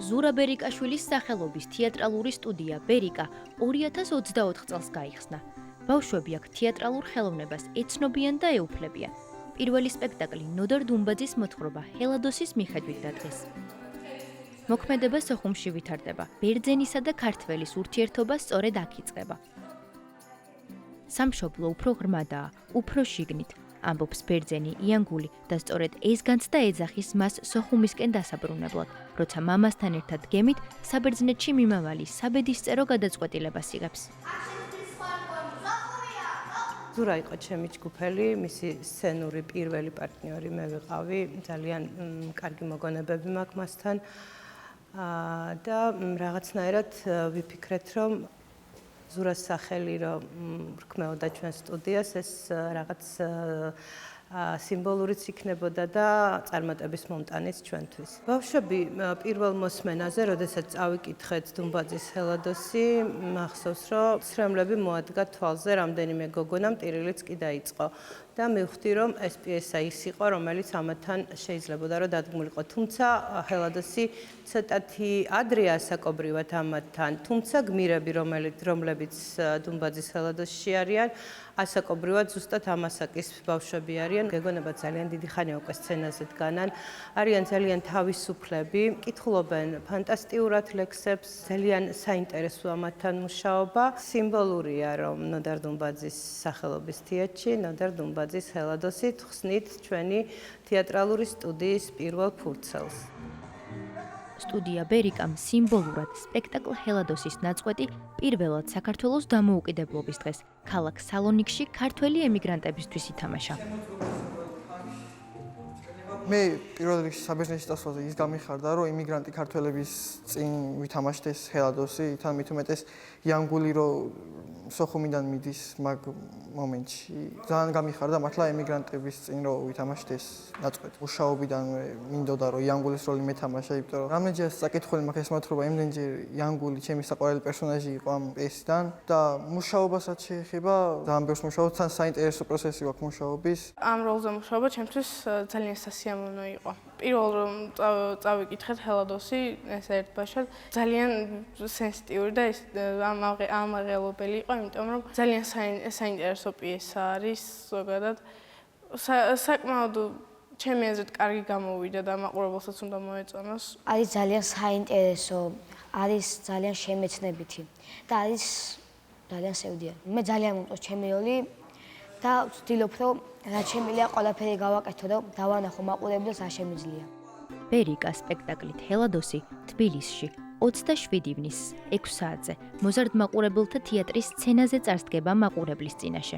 ზურა ბერიკაშვილის სახელობის თეატრალური სტუდია ბერიკა 2024 წელს გაიხსნა. ბავშვები აქ თეატრალურ ხელოვნებას ეცნობიან და ეუფლებიან. პირველი სპექტაკლი ნოდარ დუმბაძის მოთხრობა ჰელადოსის მიხედვით დადგეს. მოქმედება სოხუმში ვითარდება. ბერძენისა და ქართველის ურთიერთობა სწორედ აქ იწყება. სამშობლო უფრო ღრმადაა, უფრო შიგნით. ამბობს ბერძენი იანგული და სწორედ ეს განცდა ეძახის მას სოხუმისკენ დასაბრუნებლად, როცა მამასთან ერთად გემით საბერძნეთში მიმავალი საბედისწერო გადაწყვეტილებას იღებს. ზურა იყო ჩემი ჯგუფელი, მისი სცენური პირველი პარტნიორი მე ვიყავი, ძალიან კარგი მოგონებები მაქვს მასთან და რაღაცნაირად ვიფიქრეთ, რომ ზურას სახელი რომ რქმეოდა ჩვენ სტუდიას, ეს რაღაც სიმბოლურიც იქნებოდა და წარმატების მომტანიც ჩვენთვის. ბავშვები პირველ მოსმენაზე, როდესაც წავიკითხეთ დუმბაძის ჰელადოსი, მახსოვს, რომ ცრემლები მოადგა თვალზე, რამდენიმე გოგონამ ტირილიც კი დაიწყო და მივხვდი, რომ ეს პიესა ის იყო, რომელიც ამათთან შეიძლებოდა რომ დადგმულიყო. თუმცა ჰელადოსი ცოტათი ადრე ასაკობრივად ამათთან, თუმცა გმირები, რომლებიც დუმბაძის ჰელადოსში არიან, ასაკობრივად ზუსტად ამ ასაკის ბავშვები არიან. გეგონება ძალიან დიდი ხანია უკვე სცენაზე დგანან, არიან ძალიან თავისუფლები, კითხულობენ ფანტასტიურად ლექსებს, ძალიან საინტერესოა მათთან მუშაობა. სიმბოლურია, რომ ნოდარ დუმბაძის სახელობის თეატრში, ნოდარ დუმბაძის ჰელადოსით ხსნით ჩვენი თეატრალური სტუდიის პირველ ფურცელს. სტუდია ბერიკამ სიმბოლურად სპექტაკლ ჰელადოსის ნაწყვეტი პირველად საქართველოს დამოუკიდებლობის დღეს ქალაქ სალონიკში ქართველი ემიგრანტებისთვის ითამაშა. მე პირველ რიგში საბერძნეთში დასვლაზე ის გამიხარდა, რომ იმიგრანტი ქართველების წინ ვითამაშდეს ჰელადოსი, თან მით უმეტეს იანგული რომ სოხუმიდან მიდის მაგ მომენტში. ძალიან გამიხარდა მართლა ემიგრანტების წინ რომ ვითამაშდეს ნაწყვეტი. მუშაობიდან მინდოდა რომ იანგულის როლი მეთამაშა, იმიტომ რომ რამდენჯერ საკითხული მაქვს ეს მოთხრობა, იმდენჯერ იანგული ჩემი საყვარელი პერსონაჟი იყო ამ პიესიდან და მუშაობასაც შეეხება, ძალიან ბევრს მუშაობ, თან საინტერესო პროცესი აქვს მუშაობის. ამ როლზე მუშაობა ჩემთვის ძალიან სასიამოვნო იყო. პირველ რომ წავიკითხეთ ჰელადოსი, ეს ერთბაშად ძალიან სენსიტიური და ამაღელობელი იყო, იმიტომ რომ ძალიან საინტერესო პიესა არის ზოგადად. საკმაოდ ჩემი აზრით კარგი გამოვიდა და მაყურებელსაც უნდა მოეწონოს. არის ძალიან საინტერესო, არის ძალიან შემეცნებითი და არის ძალიან სევდიანი. მე ძალიან მომწონს ჩემი როლი და ვცდილობ რომ რაც შემიძლია ყველაფერი გავაკეთო და დავანახო მაყურებელს არ შემიძლია. ბერიკა სპექტაკლით ჰელადოსი თბილისში 27 ივნის 6 საათზე მოზარდ მაყურებელთა თეატრის სცენაზე წარსდგება მაყურებლის წინაშე.